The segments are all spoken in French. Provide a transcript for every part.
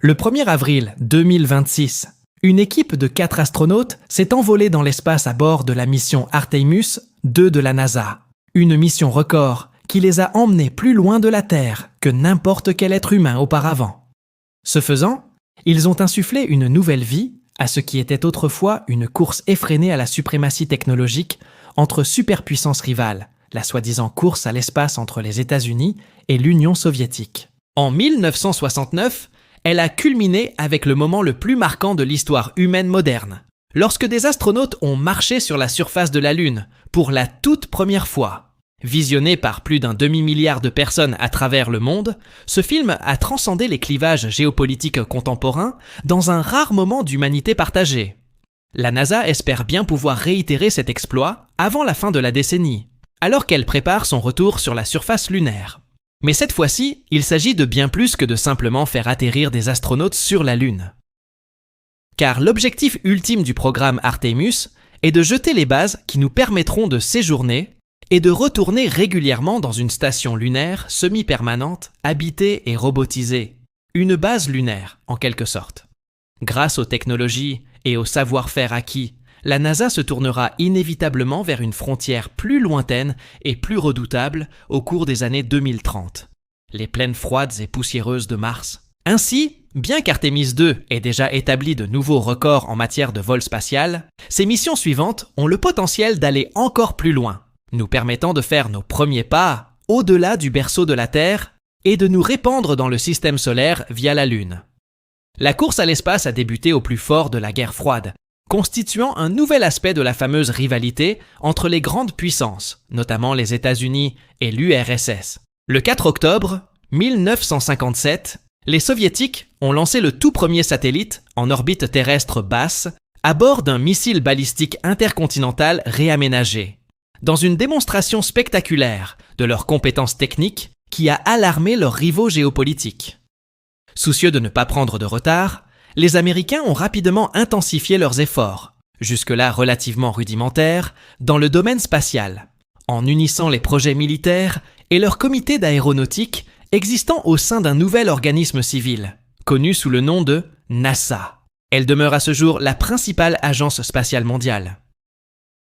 Le 1er avril 2026, une équipe de 4 astronautes s'est envolée dans l'espace à bord de la mission Artemis 2 de la NASA. Une mission record qui les a emmenés plus loin de la Terre que n'importe quel être humain auparavant. Ce faisant, ils ont insufflé une nouvelle vie à ce qui était autrefois une course effrénée à la suprématie technologique entre superpuissances rivales, la soi-disant course à l'espace entre les États-Unis et l'Union soviétique. En 1969, elle a culminé avec le moment le plus marquant de l'histoire humaine moderne, lorsque des astronautes ont marché sur la surface de la Lune pour la toute première fois. Visionné par plus d'1 demi-milliard de personnes à travers le monde, ce film a transcendé les clivages géopolitiques contemporains dans un rare moment d'humanité partagée. La NASA espère bien pouvoir réitérer cet exploit avant la fin de la décennie, alors qu'elle prépare son retour sur la surface lunaire. Mais cette fois-ci, il s'agit de bien plus que de simplement faire atterrir des astronautes sur la Lune. Car l'objectif ultime du programme Artemis est de jeter les bases qui nous permettront de séjourner et de retourner régulièrement dans une station lunaire semi-permanente, habitée et robotisée. Une base lunaire, en quelque sorte. Grâce aux technologies et au savoir-faire acquis, la NASA se tournera inévitablement vers une frontière plus lointaine et plus redoutable au cours des années 2030. Les plaines froides et poussiéreuses de Mars. Ainsi, bien qu'Artemis 2 ait déjà établi de nouveaux records en matière de vol spatial, ses missions suivantes ont le potentiel d'aller encore plus loin, nous permettant de faire nos premiers pas au-delà du berceau de la Terre et de nous répandre dans le système solaire via la Lune. La course à l'espace a débuté au plus fort de la guerre froide, constituant un nouvel aspect de la fameuse rivalité entre les grandes puissances, notamment les États-Unis et l'URSS. Le 4 octobre 1957, les Soviétiques ont lancé le tout premier satellite en orbite terrestre basse à bord d'un missile balistique intercontinental réaménagé, dans une démonstration spectaculaire de leurs compétences techniques qui a alarmé leurs rivaux géopolitiques. Soucieux de ne pas prendre de retard, les Américains ont rapidement intensifié leurs efforts, jusque-là relativement rudimentaires, dans le domaine spatial, en unissant les projets militaires et leur comité d'aéronautique existant au sein d'un nouvel organisme civil, connu sous le nom de NASA. Elle demeure à ce jour la principale agence spatiale mondiale.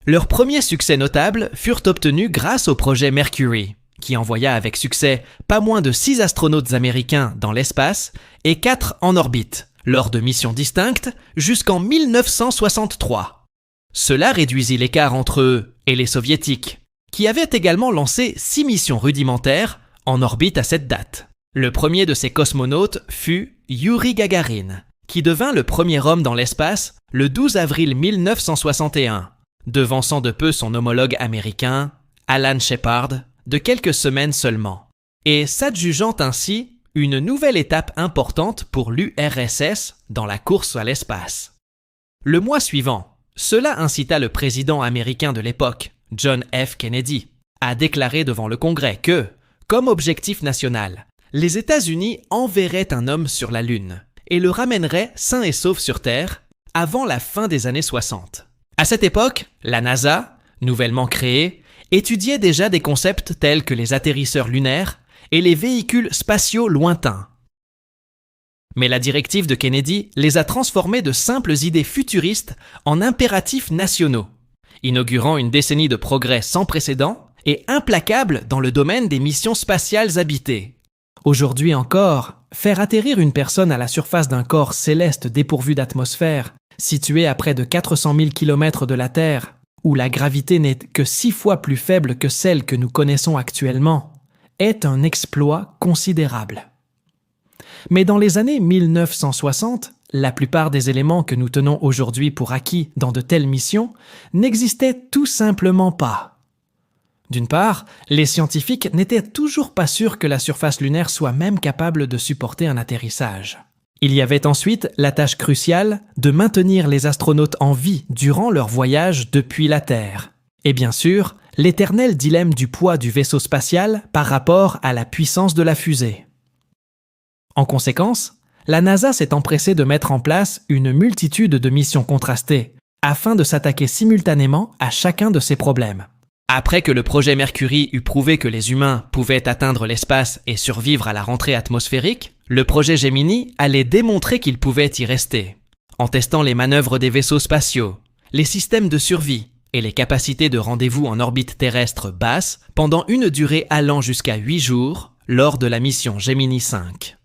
Leurs premiers succès notables furent obtenus grâce au projet Mercury, qui envoya avec succès pas moins de 6 astronautes américains dans l'espace et 4 en orbite, lors de missions distinctes jusqu'en 1963. Cela réduisit l'écart entre eux et les soviétiques, qui avaient également lancé 6 missions rudimentaires en orbite à cette date. Le premier de ces cosmonautes fut Youri Gagarin, qui devint le premier homme dans l'espace le 12 avril 1961, devançant de peu son homologue américain, Alan Shepard, de quelques semaines seulement, et s'adjugeant ainsi une nouvelle étape importante pour l'URSS dans la course à l'espace. Le mois suivant, cela incita le président américain de l'époque, John F. Kennedy, à déclarer devant le Congrès que, comme objectif national, les États-Unis enverraient un homme sur la Lune et le ramèneraient sain et sauf sur Terre avant la fin des années 60. À cette époque, la NASA, nouvellement créée, étudiait déjà des concepts tels que les atterrisseurs lunaires et les véhicules spatiaux lointains. Mais la directive de Kennedy les a transformés de simples idées futuristes en impératifs nationaux, inaugurant une décennie de progrès sans précédent et implacable dans le domaine des missions spatiales habitées. Aujourd'hui encore, faire atterrir une personne à la surface d'un corps céleste dépourvu d'atmosphère, situé à près de 400 000 km de la Terre, où la gravité n'est que 6 fois plus faible que celle que nous connaissons actuellement, est un exploit considérable. Mais dans les années 1960, la plupart des éléments que nous tenons aujourd'hui pour acquis dans de telles missions n'existaient tout simplement pas. D'une part, les scientifiques n'étaient toujours pas sûrs que la surface lunaire soit même capable de supporter un atterrissage. Il y avait ensuite la tâche cruciale de maintenir les astronautes en vie durant leur voyage depuis la Terre. Et bien sûr, l'éternel dilemme du poids du vaisseau spatial par rapport à la puissance de la fusée. En conséquence, la NASA s'est empressée de mettre en place une multitude de missions contrastées afin de s'attaquer simultanément à chacun de ces problèmes. Après que le projet Mercury eut prouvé que les humains pouvaient atteindre l'espace et survivre à la rentrée atmosphérique, le projet Gemini allait démontrer qu'ils pouvaient y rester, en testant les manœuvres des vaisseaux spatiaux, les systèmes de survie et les capacités de rendez-vous en orbite terrestre basse pendant une durée allant jusqu'à 8 jours lors de la mission Gemini 5.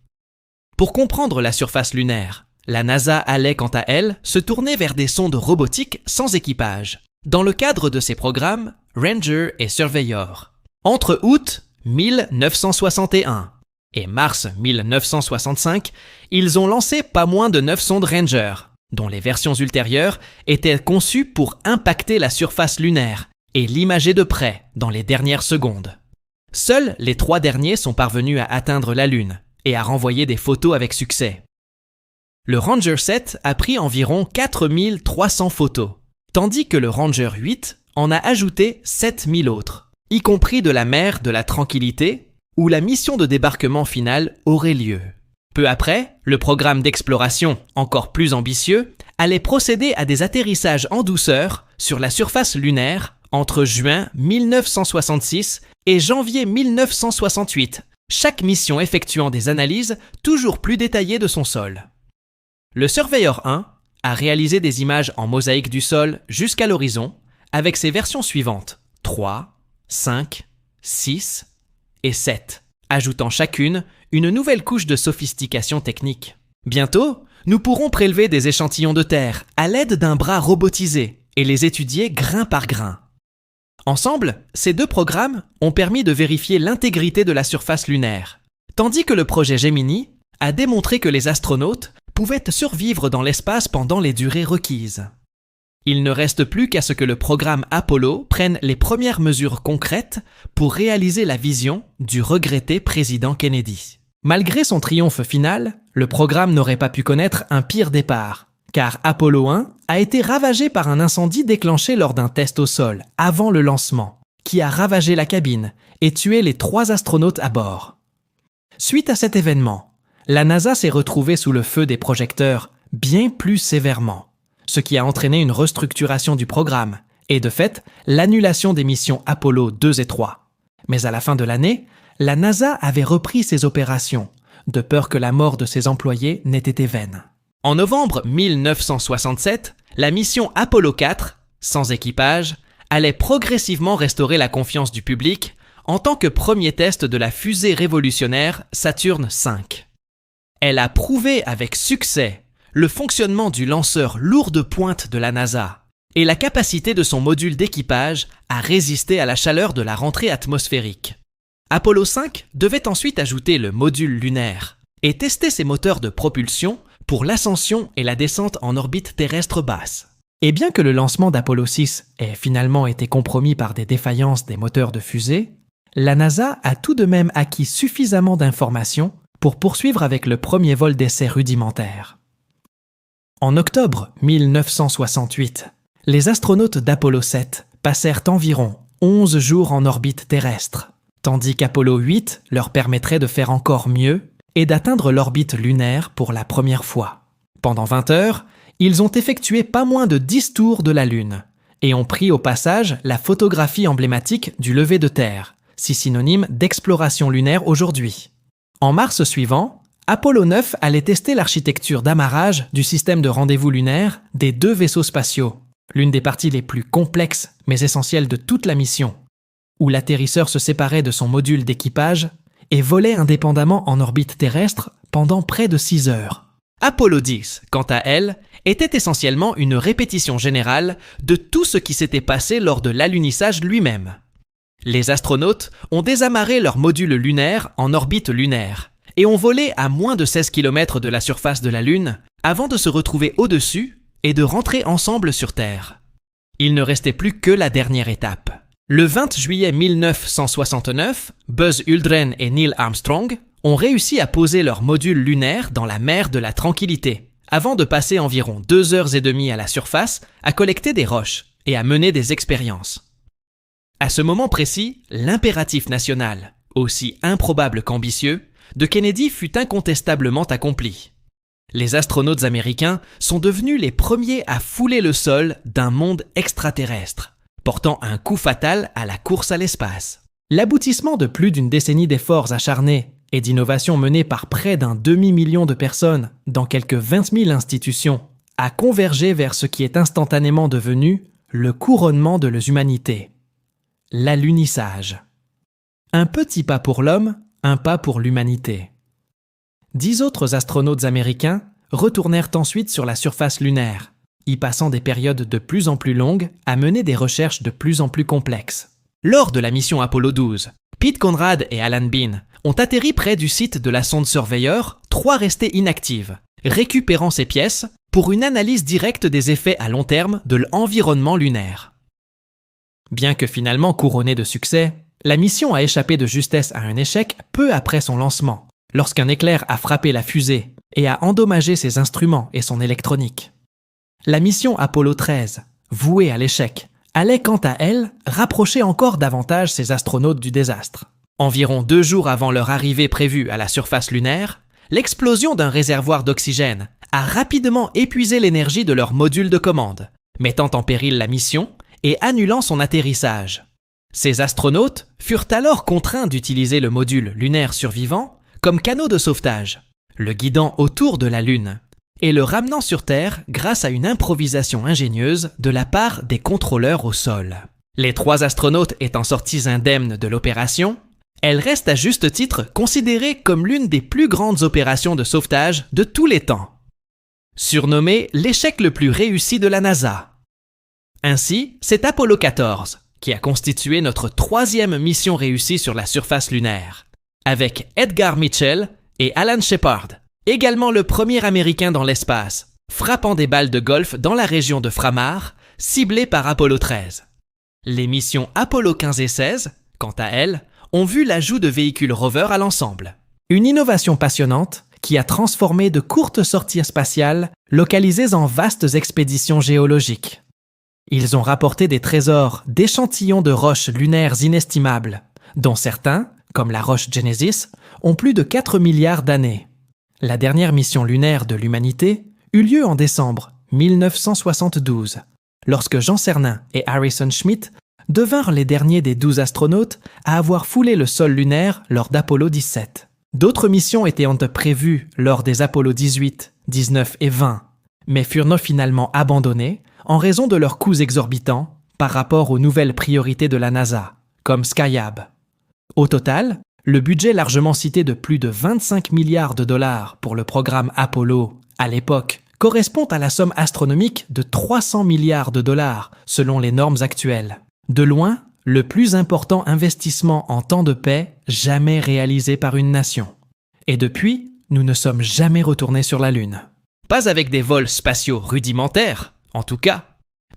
Pour comprendre la surface lunaire, la NASA allait quant à elle se tourner vers des sondes robotiques sans équipage, dans le cadre de ses programmes Ranger et Surveyor. Entre août 1961 et mars 1965, ils ont lancé pas moins de 9 sondes Ranger, dont les versions ultérieures étaient conçues pour impacter la surface lunaire et l'imager de près dans les dernières secondes. Seuls les 3 derniers sont parvenus à atteindre la Lune et à renvoyer des photos avec succès. Le Ranger 7 a pris environ 4300 photos, tandis que le Ranger 8 en a ajouté 7000 autres, y compris de la mer de la Tranquillité, où la mission de débarquement finale aurait lieu. Peu après, le programme d'exploration, encore plus ambitieux, allait procéder à des atterrissages en douceur sur la surface lunaire entre juin 1966 et janvier 1968, chaque mission effectuant des analyses toujours plus détaillées de son sol. Le Surveyor 1 a réalisé des images en mosaïque du sol jusqu'à l'horizon avec ses versions suivantes 3, 5, 6 et 7, ajoutant chacune une nouvelle couche de sophistication technique. Bientôt, nous pourrons prélever des échantillons de terre à l'aide d'un bras robotisé et les étudier grain par grain. Ensemble, ces 2 programmes ont permis de vérifier l'intégrité de la surface lunaire, tandis que le projet Gemini a démontré que les astronautes pouvaient survivre dans l'espace pendant les durées requises. Il ne reste plus qu'à ce que le programme Apollo prenne les premières mesures concrètes pour réaliser la vision du regretté président Kennedy. Malgré son triomphe final, le programme n'aurait pas pu connaître un pire départ, car Apollo 1 a été ravagé par un incendie déclenché lors d'un test au sol, avant le lancement, qui a ravagé la cabine et tué les 3 astronautes à bord. Suite à cet événement, la NASA s'est retrouvée sous le feu des projecteurs bien plus sévèrement, ce qui a entraîné une restructuration du programme et de fait l'annulation des missions Apollo 2 et 3. Mais à la fin de l'année, la NASA avait repris ses opérations, de peur que la mort de ses employés n'ait été vaine. En novembre 1967, la mission Apollo 4, sans équipage, allait progressivement restaurer la confiance du public en tant que premier test de la fusée révolutionnaire Saturne V. Elle a prouvé avec succès le fonctionnement du lanceur lourd de pointe de la NASA et la capacité de son module d'équipage à résister à la chaleur de la rentrée atmosphérique. Apollo 5 devait ensuite ajouter le module lunaire et tester ses moteurs de propulsion pour l'ascension et la descente en orbite terrestre basse. Et bien que le lancement d'Apollo 6 ait finalement été compromis par des défaillances des moteurs de fusée, la NASA a tout de même acquis suffisamment d'informations pour poursuivre avec le premier vol d'essai rudimentaire. En octobre 1968, les astronautes d'Apollo 7 passèrent environ 11 jours en orbite terrestre, tandis qu'Apollo 8 leur permettrait de faire encore mieux et d'atteindre l'orbite lunaire pour la première fois. Pendant 20 heures, ils ont effectué pas moins de 10 tours de la Lune et ont pris au passage la photographie emblématique du lever de terre, si synonyme d'exploration lunaire aujourd'hui. En mars suivant, Apollo 9 allait tester l'architecture d'amarrage du système de rendez-vous lunaire des 2 vaisseaux spatiaux, l'une des parties les plus complexes mais essentielles de toute la mission, où l'atterrisseur se séparait de son module d'équipage et volait indépendamment en orbite terrestre pendant près de 6 heures. Apollo 10, quant à elle, était essentiellement une répétition générale de tout ce qui s'était passé lors de l'alunissage lui-même. Les astronautes ont désamarré leur module lunaire en orbite lunaire et ont volé à moins de 16 km de la surface de la Lune avant de se retrouver au-dessus et de rentrer ensemble sur Terre. Il ne restait plus que la dernière étape. Le 20 juillet 1969, Buzz Aldrin et Neil Armstrong ont réussi à poser leur module lunaire dans la mer de la Tranquillité, avant de passer environ 2 heures et demie à la surface à collecter des roches et à mener des expériences. À ce moment précis, l'impératif national, aussi improbable qu'ambitieux, de Kennedy fut incontestablement accompli. Les astronautes américains sont devenus les premiers à fouler le sol d'un monde extraterrestre, portant un coup fatal à la course à l'espace. L'aboutissement de plus d'une décennie d'efforts acharnés et d'innovations menées par près d'un demi-million de personnes dans quelques 20 000 institutions a convergé vers ce qui est instantanément devenu le couronnement de l'humanité, l'alunissage. Un petit pas pour l'homme, un pas pour l'humanité. 10 autres astronautes américains retournèrent ensuite sur la surface lunaire, y passant des périodes de plus en plus longues à mener des recherches de plus en plus complexes. Lors de la mission Apollo 12, Pete Conrad et Alan Bean ont atterri près du site de la sonde Surveyor, 3 restées inactives, récupérant ces pièces pour une analyse directe des effets à long terme de l'environnement lunaire. Bien que finalement couronnée de succès, la mission a échappé de justesse à un échec peu après son lancement, lorsqu'un éclair a frappé la fusée et a endommagé ses instruments et son électronique. La mission Apollo 13, vouée à l'échec, allait quant à elle rapprocher encore davantage ces astronautes du désastre. Environ 2 jours avant leur arrivée prévue à la surface lunaire, l'explosion d'un réservoir d'oxygène a rapidement épuisé l'énergie de leur module de commande, mettant en péril la mission et annulant son atterrissage. Ces astronautes furent alors contraints d'utiliser le module lunaire survivant comme canot de sauvetage, le guidant autour de la Lune et le ramenant sur Terre grâce à une improvisation ingénieuse de la part des contrôleurs au sol. Les 3 astronautes étant sortis indemnes de l'opération, elle reste à juste titre considérée comme l'une des plus grandes opérations de sauvetage de tous les temps. Surnommée l'échec le plus réussi de la NASA. Ainsi, c'est Apollo 14 qui a constitué notre 3e mission réussie sur la surface lunaire, avec Edgar Mitchell et Alan Shepard, également le premier Américain dans l'espace, frappant des balles de golf dans la région de Framar, ciblées par Apollo 13. Les missions Apollo 15 et 16, quant à elles, ont vu l'ajout de véhicules rover à l'ensemble. Une innovation passionnante qui a transformé de courtes sorties spatiales localisées en vastes expéditions géologiques. Ils ont rapporté des trésors d'échantillons de roches lunaires inestimables, dont certains, comme la roche Genesis, ont plus de 4 milliards d'années. La dernière mission lunaire de l'humanité eut lieu en décembre 1972, lorsque Jean Cernin et Harrison Schmitt devinrent les derniers des 12 astronautes à avoir foulé le sol lunaire lors d'Apollo 17. D'autres missions étaient prévues lors des Apollo 18, 19 et 20, mais furent finalement abandonnées en raison de leurs coûts exorbitants par rapport aux nouvelles priorités de la NASA, comme Skyab. Au total, le budget largement cité de plus de 25 milliards de dollars pour le programme Apollo, à l'époque, correspond à la somme astronomique de 300 milliards de dollars selon les normes actuelles. De loin, le plus important investissement en temps de paix jamais réalisé par une nation. Et depuis, nous ne sommes jamais retournés sur la Lune. Pas avec des vols spatiaux rudimentaires, en tout cas.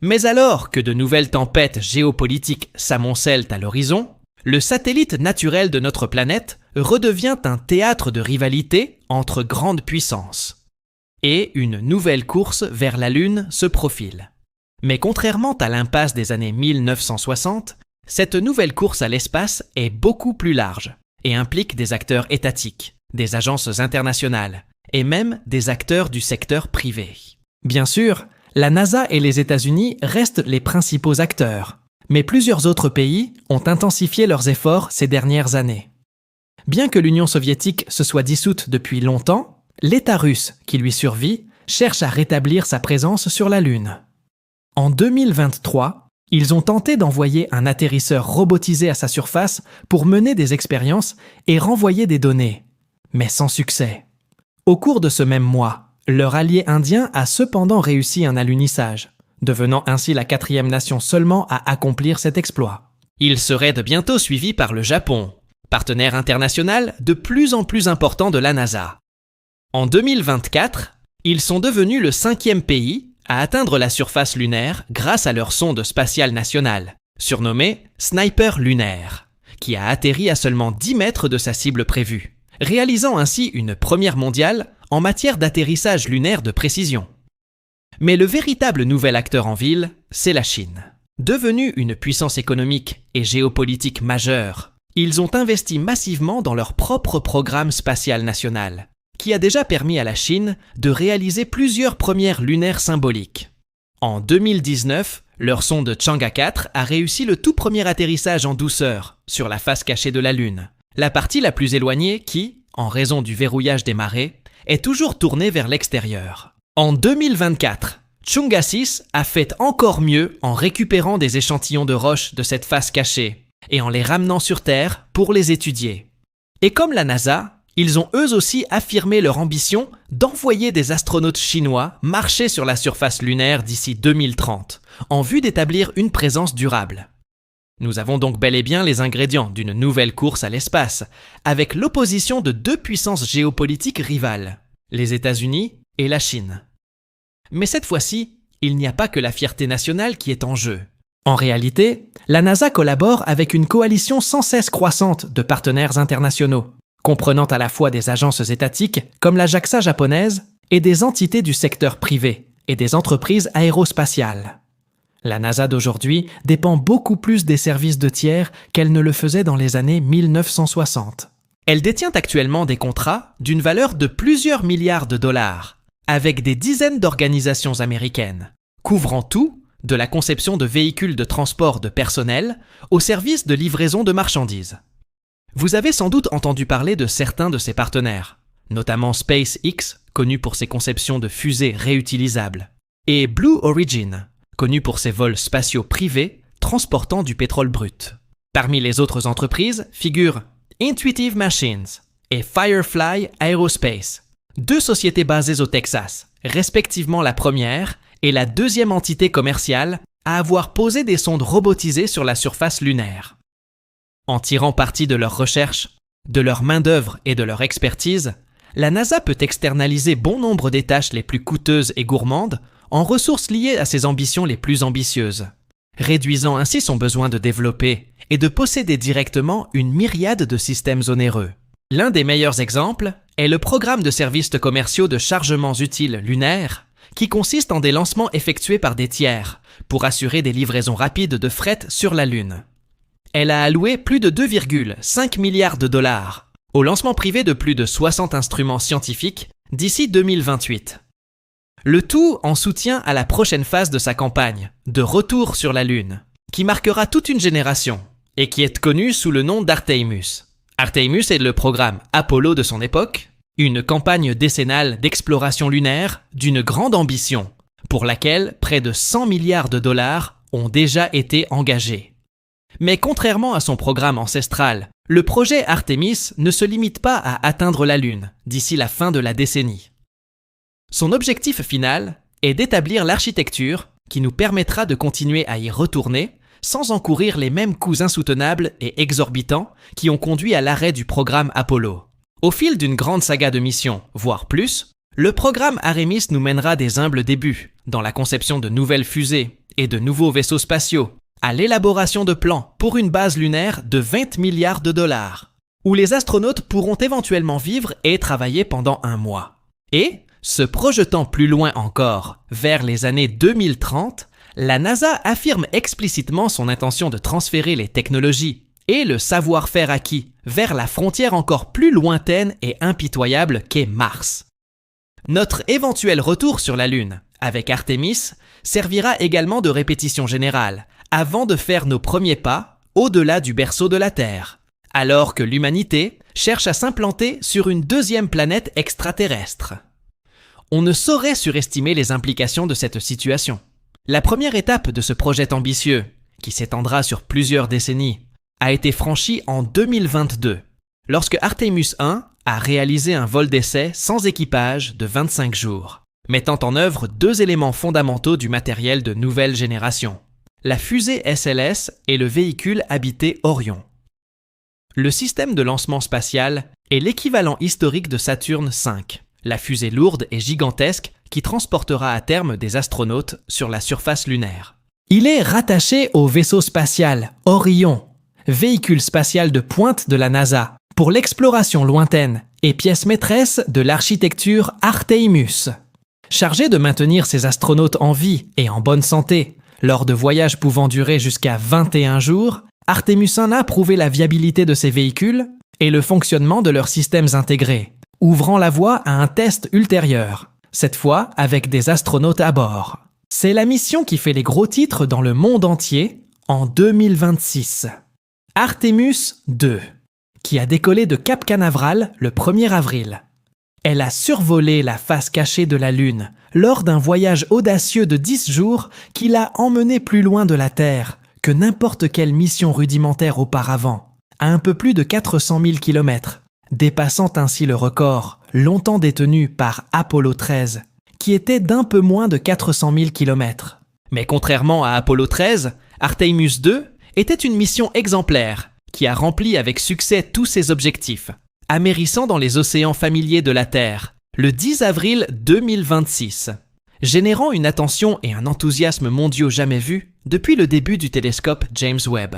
Mais alors que de nouvelles tempêtes géopolitiques s'amoncellent à l'horizon, le satellite naturel de notre planète redevient un théâtre de rivalité entre grandes puissances. Et une nouvelle course vers la Lune se profile. Mais contrairement à l'impasse des années 1960, cette nouvelle course à l'espace est beaucoup plus large et implique des acteurs étatiques, des agences internationales et même des acteurs du secteur privé. Bien sûr, la NASA et les États-Unis restent les principaux acteurs, mais plusieurs autres pays ont intensifié leurs efforts ces dernières années. Bien que l'Union soviétique se soit dissoute depuis longtemps, l'État russe qui lui survit cherche à rétablir sa présence sur la Lune. En 2023, ils ont tenté d'envoyer un atterrisseur robotisé à sa surface pour mener des expériences et renvoyer des données, mais sans succès. Au cours de ce même mois, leur allié indien a cependant réussi un alunissage, devenant ainsi la 4e nation seulement à accomplir cet exploit. Il serait de bientôt suivi par le Japon, partenaire international de plus en plus important de la NASA. En 2024, ils sont devenus le 5e pays à atteindre la surface lunaire grâce à leur sonde spatiale nationale, surnommée Sniper lunaire, qui a atterri à seulement 10 mètres de sa cible prévue, réalisant ainsi une première mondiale en matière d'atterrissage lunaire de précision. Mais le véritable nouvel acteur en ville, c'est la Chine. Devenue une puissance économique et géopolitique majeure, ils ont investi massivement dans leur propre programme spatial national, qui a déjà permis à la Chine de réaliser plusieurs premières lunaires symboliques. En 2019, leur sonde Chang'e 4 a réussi le tout premier atterrissage en douceur sur la face cachée de la Lune, la partie la plus éloignée qui, en raison du verrouillage des marées, est toujours tournée vers l'extérieur. En 2024, Chang'e 6 a fait encore mieux en récupérant des échantillons de roches de cette face cachée et en les ramenant sur Terre pour les étudier. Et comme la NASA, ils ont eux aussi affirmé leur ambition d'envoyer des astronautes chinois marcher sur la surface lunaire d'ici 2030, en vue d'établir une présence durable. Nous avons donc bel et bien les ingrédients d'une nouvelle course à l'espace, avec l'opposition de deux puissances géopolitiques rivales, les États-Unis et la Chine. Mais cette fois-ci, il n'y a pas que la fierté nationale qui est en jeu. En réalité, la NASA collabore avec une coalition sans cesse croissante de partenaires internationaux, comprenant à la fois des agences étatiques comme la JAXA japonaise et des entités du secteur privé et des entreprises aérospatiales. La NASA d'aujourd'hui dépend beaucoup plus des services de tiers qu'elle ne le faisait dans les années 1960. Elle détient actuellement des contrats d'une valeur de plusieurs milliards de dollars, avec des dizaines d'organisations américaines, couvrant tout, de la conception de véhicules de transport de personnel au service de livraison de marchandises. Vous avez sans doute entendu parler de certains de ses partenaires, notamment SpaceX, connu pour ses conceptions de fusées réutilisables, et Blue Origin, connu pour ses vols spatiaux privés transportant du pétrole brut. Parmi les autres entreprises figurent Intuitive Machines et Firefly Aerospace, deux sociétés basées au Texas, respectivement la première et la deuxième entité commerciale à avoir posé des sondes robotisées sur la surface lunaire. En tirant parti de leurs recherches, de leur main-d'œuvre et de leur expertise, la NASA peut externaliser bon nombre des tâches les plus coûteuses et gourmandes en ressources liées à ses ambitions les plus ambitieuses, réduisant ainsi son besoin de développer et de posséder directement une myriade de systèmes onéreux. L'un des meilleurs exemples est le programme de services commerciaux de chargements utiles lunaires, qui consiste en des lancements effectués par des tiers pour assurer des livraisons rapides de fret sur la Lune. Elle a alloué plus de 2,5 milliards de dollars au lancement privé de plus de 60 instruments scientifiques d'ici 2028. Le tout en soutien à la prochaine phase de sa campagne, de retour sur la Lune, qui marquera toute une génération et qui est connue sous le nom d'Artemis. Artemis est le programme Apollo de son époque, une campagne décennale d'exploration lunaire d'une grande ambition, pour laquelle près de 100 milliards de dollars ont déjà été engagés. Mais contrairement à son programme ancestral, le projet Artemis ne se limite pas à atteindre la Lune d'ici la fin de la décennie. Son objectif final est d'établir l'architecture qui nous permettra de continuer à y retourner sans encourir les mêmes coûts insoutenables et exorbitants qui ont conduit à l'arrêt du programme Apollo. Au fil d'une grande saga de missions, voire plus, le programme Artemis nous mènera des humbles débuts dans la conception de nouvelles fusées et de nouveaux vaisseaux spatiaux, à l'élaboration de plans pour une base lunaire de 20 milliards de dollars, où les astronautes pourront éventuellement vivre et travailler pendant un mois. Et, se projetant plus loin encore, vers les années 2030, la NASA affirme explicitement son intention de transférer les technologies et le savoir-faire acquis vers la frontière encore plus lointaine et impitoyable qu'est Mars. Notre éventuel retour sur la Lune, avec Artemis, servira également de répétition générale, avant de faire nos premiers pas au-delà du berceau de la Terre, alors que l'humanité cherche à s'implanter sur une deuxième planète extraterrestre. On ne saurait surestimer les implications de cette situation. La première étape de ce projet ambitieux, qui s'étendra sur plusieurs décennies, a été franchie en 2022, lorsque Artemis 1 a réalisé un vol d'essai sans équipage de 25 jours, mettant en œuvre deux éléments fondamentaux du matériel de nouvelle génération: la fusée SLS et le véhicule habité Orion. Le système de lancement spatial est l'équivalent historique de Saturne V, la fusée lourde et gigantesque qui transportera à terme des astronautes sur la surface lunaire. Il est rattaché au vaisseau spatial Orion, véhicule spatial de pointe de la NASA, pour l'exploration lointaine et pièce maîtresse de l'architecture Artemis. Chargé de maintenir ses astronautes en vie et en bonne santé, lors de voyages pouvant durer jusqu'à 21 jours, Artemis 1 a prouvé la viabilité de ces véhicules et le fonctionnement de leurs systèmes intégrés, ouvrant la voie à un test ultérieur, cette fois avec des astronautes à bord. C'est la mission qui fait les gros titres dans le monde entier en 2026. Artemis II, qui a décollé de Cap Canaveral le 1er avril. Elle a survolé la face cachée de la Lune lors d'un voyage audacieux de 10 jours qui l'a emmené plus loin de la Terre que n'importe quelle mission rudimentaire auparavant, à un peu plus de 400 000 km, dépassant ainsi le record longtemps détenu par Apollo 13, qui était d'un peu moins de 400 000 km. Mais contrairement à Apollo 13, Artemis II était une mission exemplaire qui a rempli avec succès tous ses objectifs, amérissant dans les océans familiers de la Terre, le 10 avril 2026, générant une attention et un enthousiasme mondiaux jamais vus depuis le début du télescope James Webb.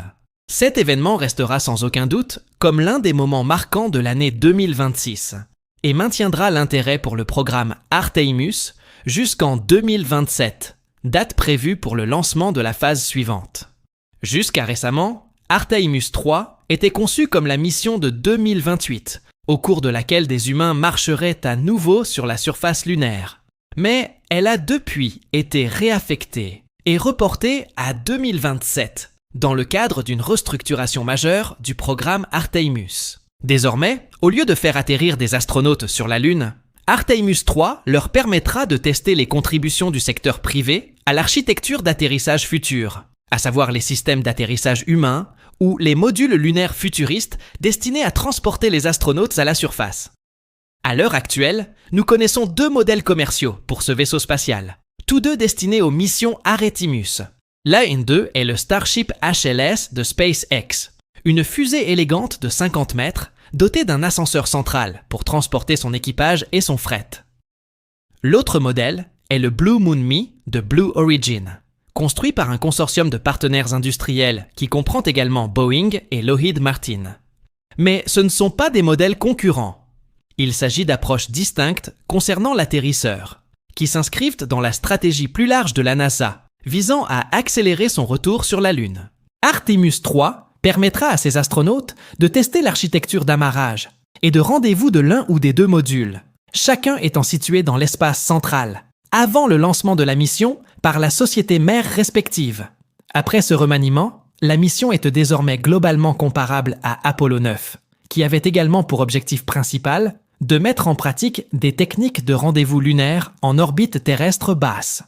Cet événement restera sans aucun doute comme l'un des moments marquants de l'année 2026 et maintiendra l'intérêt pour le programme Artemis jusqu'en 2027, date prévue pour le lancement de la phase suivante. Jusqu'à récemment, Artemis III était conçue comme la mission de 2028, au cours de laquelle des humains marcheraient à nouveau sur la surface lunaire. Mais elle a depuis été réaffectée et reportée à 2027, dans le cadre d'une restructuration majeure du programme Artemis. Désormais, au lieu de faire atterrir des astronautes sur la Lune, Artemis III leur permettra de tester les contributions du secteur privé à l'architecture d'atterrissage future, à savoir les systèmes d'atterrissage humains ou les modules lunaires futuristes destinés à transporter les astronautes à la surface. À l'heure actuelle, nous connaissons 2 modèles commerciaux pour ce vaisseau spatial, tous deux destinés aux missions Artemis. L'un d'eux est le Starship HLS de SpaceX, une fusée élégante de 50 mètres dotée d'un ascenseur central pour transporter son équipage et son fret. L'autre modèle est le Blue Moon Me de Blue Origin, construit par un consortium de partenaires industriels qui comprend également Boeing et Lockheed Martin. Mais ce ne sont pas des modèles concurrents. Il s'agit d'approches distinctes concernant l'atterrisseur, qui s'inscrivent dans la stratégie plus large de la NASA, visant à accélérer son retour sur la Lune. Artemis III permettra à ses astronautes de tester l'architecture d'amarrage et de rendez-vous de l'un ou des 2 modules, chacun étant situé dans l'espace central, avant le lancement de la mission par la société mère respective. Après ce remaniement, la mission est désormais globalement comparable à Apollo 9, qui avait également pour objectif principal de mettre en pratique des techniques de rendez-vous lunaire en orbite terrestre basse.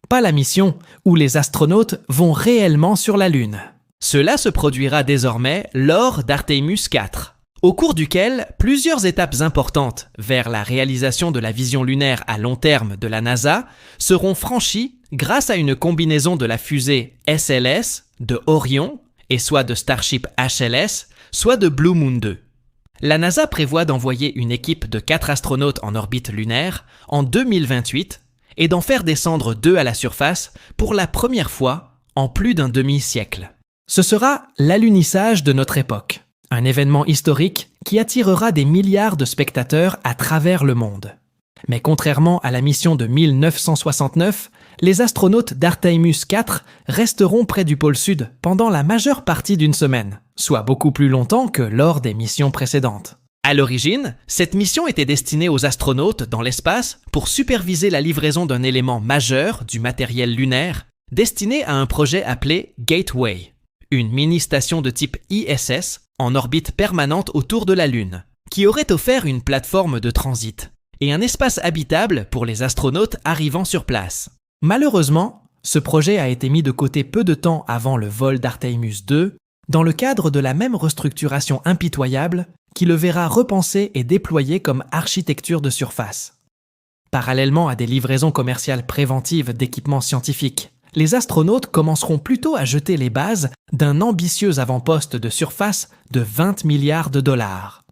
Pas la mission où les astronautes vont réellement sur la Lune. Cela se produira désormais lors d'Artemis IV, au cours duquel plusieurs étapes importantes vers la réalisation de la vision lunaire à long terme de la NASA seront franchies grâce à une combinaison de la fusée SLS, de Orion, et soit de Starship HLS, soit de Blue Moon 2. La NASA prévoit d'envoyer une équipe de 4 astronautes en orbite lunaire en 2028 et d'en faire descendre 2 à la surface pour la première fois en plus d'un demi-siècle. Ce sera l'alunissage de notre époque, un événement historique qui attirera des milliards de spectateurs à travers le monde. Mais contrairement à la mission de 1969, les astronautes d'Artemis IV resteront près du pôle Sud pendant la majeure partie d'une semaine, soit beaucoup plus longtemps que lors des missions précédentes. À l'origine, cette mission était destinée aux astronautes dans l'espace pour superviser la livraison d'un élément majeur du matériel lunaire destiné à un projet appelé Gateway, une mini-station de type ISS en orbite permanente autour de la Lune, qui aurait offert une plateforme de transit et un espace habitable pour les astronautes arrivant sur place. Malheureusement, ce projet a été mis de côté peu de temps avant le vol d'Artemis II, dans le cadre de la même restructuration impitoyable qui le verra repensé et déployé comme architecture de surface. Parallèlement à des livraisons commerciales préventives d'équipements scientifiques, les astronautes commenceront plutôt à jeter les bases d'un ambitieux avant-poste de surface de 20 milliards de dollars.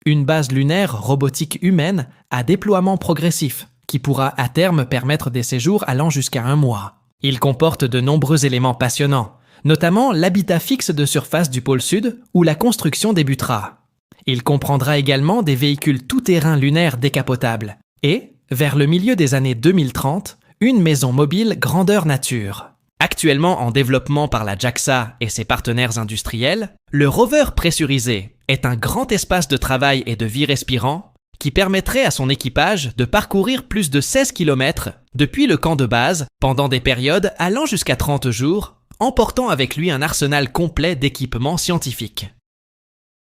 Une base lunaire robotique humaine à déploiement progressif, qui pourra à terme permettre des séjours allant jusqu'à 1 mois. Il comporte de nombreux éléments passionnants, notamment l'habitat fixe de surface du pôle Sud où la construction débutera. Il comprendra également des véhicules tout-terrain lunaires décapotables et, vers le milieu des années 2030, une maison mobile grandeur nature. Actuellement en développement par la JAXA et ses partenaires industriels, le rover pressurisé est un grand espace de travail et de vie respirant qui permettrait à son équipage de parcourir plus de 16 km depuis le camp de base pendant des périodes allant jusqu'à 30 jours, emportant avec lui un arsenal complet d'équipements scientifiques.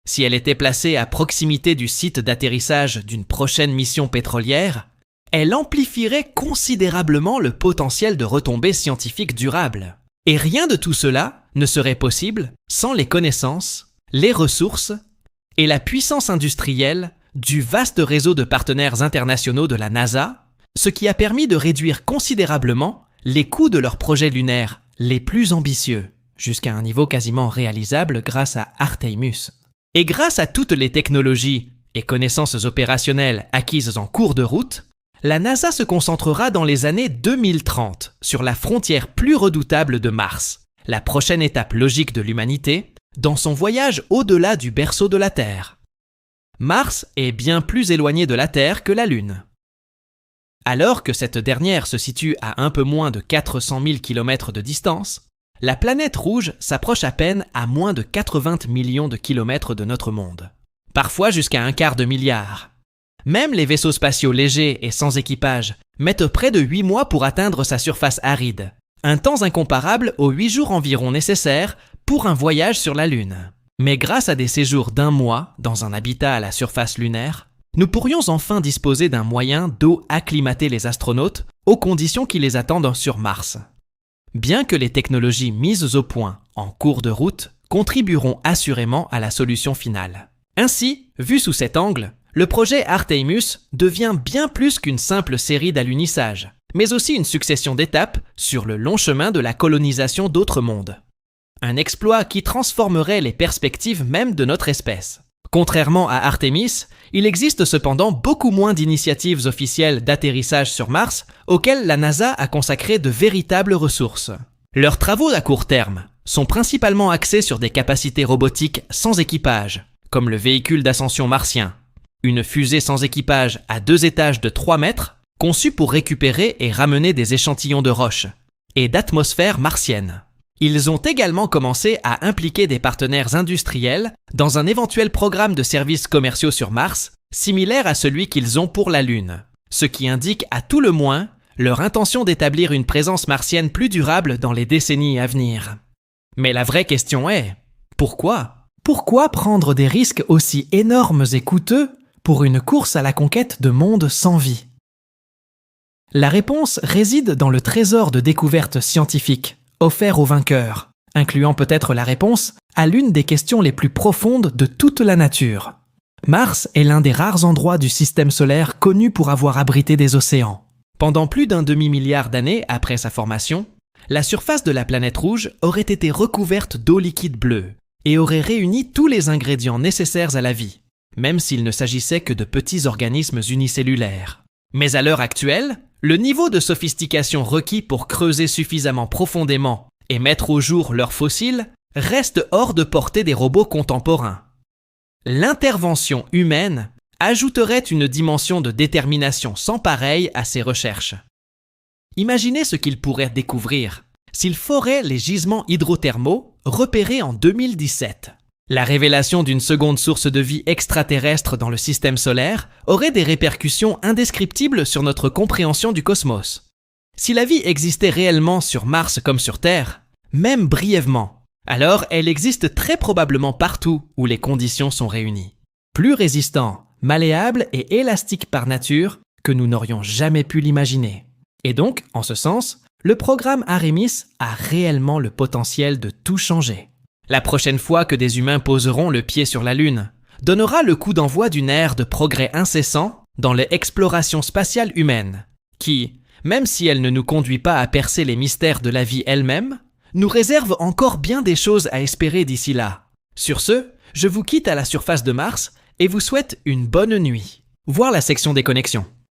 Si elle était placée à proximité du site d'atterrissage d'une prochaine mission pétrolière, elle amplifierait considérablement le potentiel de retombées scientifiques durables. Et rien de tout cela ne serait possible sans les connaissances, les ressources et la puissance industrielle du vaste réseau de partenaires internationaux de la NASA, ce qui a permis de réduire considérablement les coûts de leurs projets lunaires les plus ambitieux, jusqu'à un niveau quasiment réalisable grâce à Artemis. Et grâce à toutes les technologies et connaissances opérationnelles acquises en cours de route, la NASA se concentrera dans les années 2030 sur la frontière plus redoutable de Mars, la prochaine étape logique de l'humanité dans son voyage au-delà du berceau de la Terre. Mars est bien plus éloigné de la Terre que la Lune. Alors que cette dernière se situe à un peu moins de 400 000 km de distance, la planète rouge s'approche à peine à moins de 80 millions de kilomètres de notre monde, parfois jusqu'à un quart de milliard. Même les vaisseaux spatiaux légers et sans équipage mettent près de 8 mois pour atteindre sa surface aride, un temps incomparable aux 8 jours environ nécessaires pour un voyage sur la Lune. Mais grâce à des séjours d'1 mois dans un habitat à la surface lunaire, nous pourrions enfin disposer d'un moyen d'eau acclimater les astronautes aux conditions qui les attendent sur Mars. Bien que les technologies mises au point en cours de route contribueront assurément à la solution finale. Ainsi, vu sous cet angle, le projet Artemis devient bien plus qu'une simple série d'alunissage, mais aussi une succession d'étapes sur le long chemin de la colonisation d'autres mondes. Un exploit qui transformerait les perspectives même de notre espèce. Contrairement à Artemis, il existe cependant beaucoup moins d'initiatives officielles d'atterrissage sur Mars auxquelles la NASA a consacré de véritables ressources. Leurs travaux à court terme sont principalement axés sur des capacités robotiques sans équipage, comme le véhicule d'ascension martien, une fusée sans équipage à 2 étages de 3 mètres, conçue pour récupérer et ramener des échantillons de roches, et d'atmosphère martienne. Ils ont également commencé à impliquer des partenaires industriels dans un éventuel programme de services commerciaux sur Mars, similaire à celui qu'ils ont pour la Lune, ce qui indique à tout le moins leur intention d'établir une présence martienne plus durable dans les décennies à venir. Mais la vraie question est, pourquoi ? Pourquoi prendre des risques aussi énormes et coûteux pour une course à la conquête de mondes sans vie ? La réponse réside dans le trésor de découvertes scientifiques offert aux vainqueurs, incluant peut-être la réponse à l'une des questions les plus profondes de toute la nature. Mars est l'un des rares endroits du système solaire connus pour avoir abrité des océans. Pendant plus d'un demi-milliard d'années après sa formation, la surface de la planète rouge aurait été recouverte d'eau liquide bleue et aurait réuni tous les ingrédients nécessaires à la vie, même s'il ne s'agissait que de petits organismes unicellulaires. Mais à l'heure actuelle, le niveau de sophistication requis pour creuser suffisamment profondément et mettre au jour leurs fossiles reste hors de portée des robots contemporains. L'intervention humaine ajouterait une dimension de détermination sans pareille à ces recherches. Imaginez ce qu'ils pourraient découvrir s'ils foraient les gisements hydrothermaux repérés en 2017. La révélation d'une seconde source de vie extraterrestre dans le système solaire aurait des répercussions indescriptibles sur notre compréhension du cosmos. Si la vie existait réellement sur Mars comme sur Terre, même brièvement, alors elle existe très probablement partout où les conditions sont réunies. Plus résistant, malléable et élastique par nature que nous n'aurions jamais pu l'imaginer. Et donc, en ce sens, le programme Artemis a réellement le potentiel de tout changer. La prochaine fois que des humains poseront le pied sur la Lune, donnera le coup d'envoi d'une ère de progrès incessant dans les explorations spatiales humaines, qui, même si elle ne nous conduit pas à percer les mystères de la vie elle-même, nous réserve encore bien des choses à espérer d'ici là. Sur ce, je vous quitte à la surface de Mars et vous souhaite une bonne nuit. Voir la section des connexions.